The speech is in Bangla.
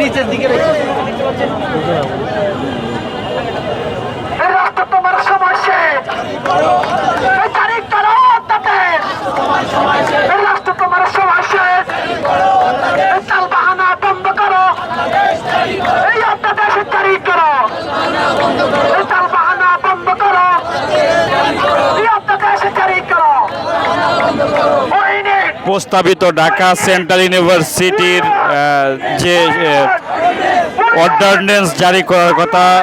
নিচের দিকে রাষ্ট্র তোমার সময় শেষ, তারিখ করো তাতে রাষ্ট্র তোমার সময় শেষ, তাল বাহানা বন্ধ করো, এই অধ্যাদেশের তারিখ করো, তাল বাহানা বন্ধ করো, এই অধ্যাদেশের তারিখ করো। প্রস্তাবিত ঢাকা সেন্ট্রাল ইউনিভার্সিটির যে অর্ডিন্যান্স জারি করার কথা